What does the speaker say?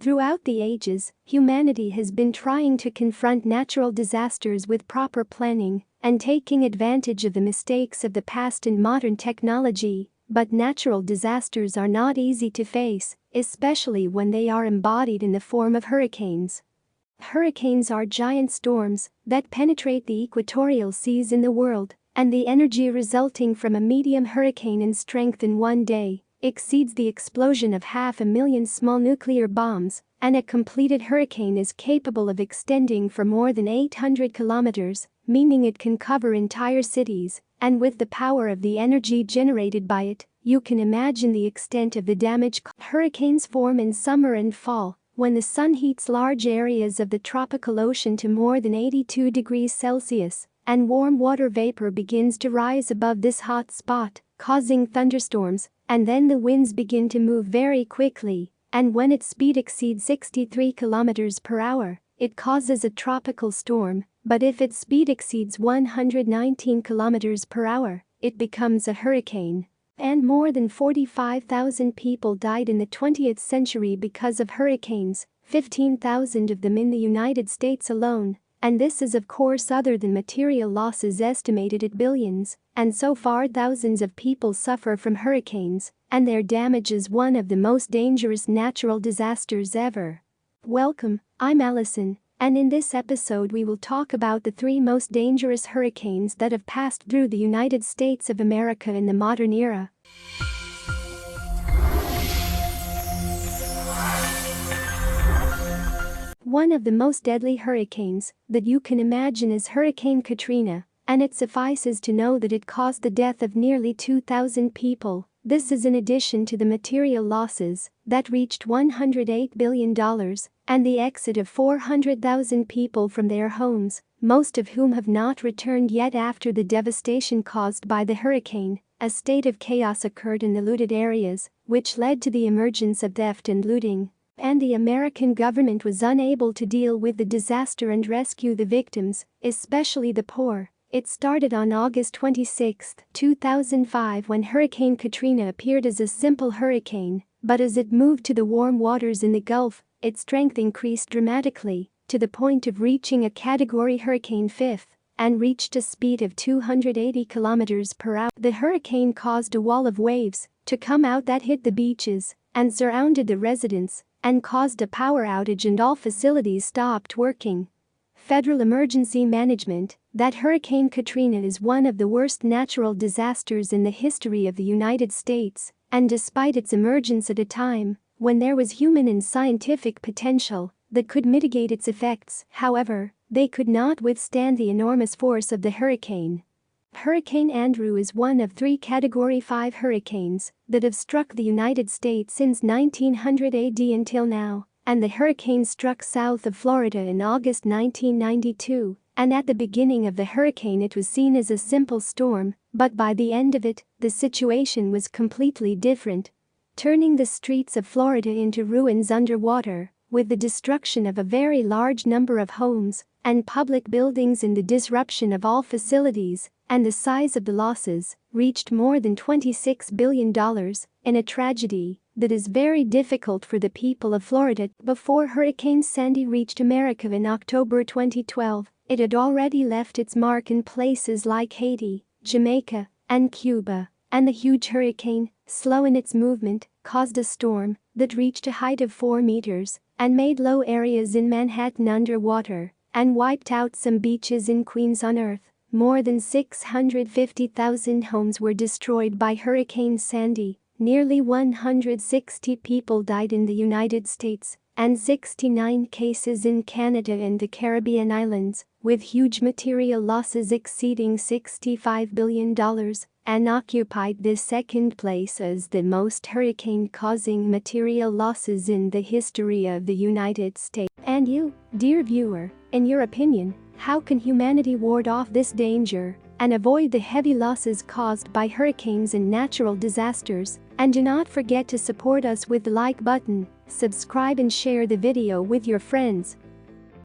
Throughout the ages, humanity has been trying to confront natural disasters with proper planning and taking advantage of the mistakes of the past in modern technology, but natural disasters are not easy to face, especially when they are embodied in the form of hurricanes. Hurricanes are giant storms that penetrate the equatorial seas in the world, and the energy resulting from a medium hurricane in strength in one day exceeds the explosion of 500,000 small nuclear bombs, and a completed hurricane is capable of extending for more than 800 kilometers, meaning it can cover entire cities, and with the power of the energy generated by it, you can imagine the extent of the damage. Hurricanes form in summer and fall, when the sun heats large areas of the tropical ocean to more than 82 degrees Celsius, and warm water vapor begins to rise above this hot spot, causing thunderstorms, and then the winds begin to move very quickly, and when its speed exceeds 63 kilometers per hour, it causes a tropical storm, but if its speed exceeds 119 kilometers per hour, it becomes a hurricane. And more than 45,000 people died in the 20th century because of hurricanes, 15,000 of them in the United States alone. And this is of course other than material losses estimated at billions, and so far thousands of people suffer from hurricanes, and their damage is one of the most dangerous natural disasters ever. Welcome, I'm Allison, and in this episode we will talk about the 3 most dangerous hurricanes that have passed through the United States of America in the modern era. One of the most deadly hurricanes that you can imagine is Hurricane Katrina, and it suffices to know that it caused the death of nearly 2,000 people. This is in addition to the material losses that reached $108 billion and the exit of 400,000 people from their homes, most of whom have not returned yet after the devastation caused by the hurricane. A state of chaos occurred in the looted areas, which led to the emergence of theft and looting. And the American government was unable to deal with the disaster and rescue the victims, especially the poor. It started on August 26, 2005 when Hurricane Katrina appeared as a simple hurricane, but as it moved to the warm waters in the Gulf, its strength increased dramatically, to the point of reaching a Category Hurricane 5, and reached a speed of 280 kilometers per hour. The hurricane caused a wall of waves to come out that hit the beaches and surrounded the residents, and caused a power outage and all facilities stopped working. Federal Emergency Management, that Hurricane Katrina is one of the worst natural disasters in the history of the United States, and despite its emergence at a time when there was human and scientific potential that could mitigate its effects, however, they could not withstand the enormous force of the hurricane. Hurricane Andrew is one of 3 Category 5 hurricanes that have struck the United States since 1900 AD until now, and the hurricane struck south of Florida in August 1992, and at the beginning of the hurricane it was seen as a simple storm, but by the end of it, the situation was completely different, turning the streets of Florida into ruins underwater, with the destruction of a very large number of homes and public buildings and the disruption of all facilities, and the size of the losses reached more than $26 billion in a tragedy that is very difficult for the people of Florida. Before Hurricane Sandy reached America in October 2012, it had already left its mark in places like Haiti, Jamaica, and Cuba, and the huge hurricane, slow in its movement, caused a storm that reached a height of 4 meters and made low areas in Manhattan underwater and wiped out some beaches in Queens on Earth. More than 650,000 homes were destroyed by Hurricane Sandy, nearly 160 people died in the United States, and 69 cases in Canada and the Caribbean islands, with huge material losses exceeding $65 billion, and occupied the second place as the most hurricane-causing material losses in the history of the United States. And you, dear viewer, in your opinion, how can humanity ward off this danger and avoid the heavy losses caused by hurricanes and natural disasters? And do not forget to support us with the like button, subscribe and share the video with your friends.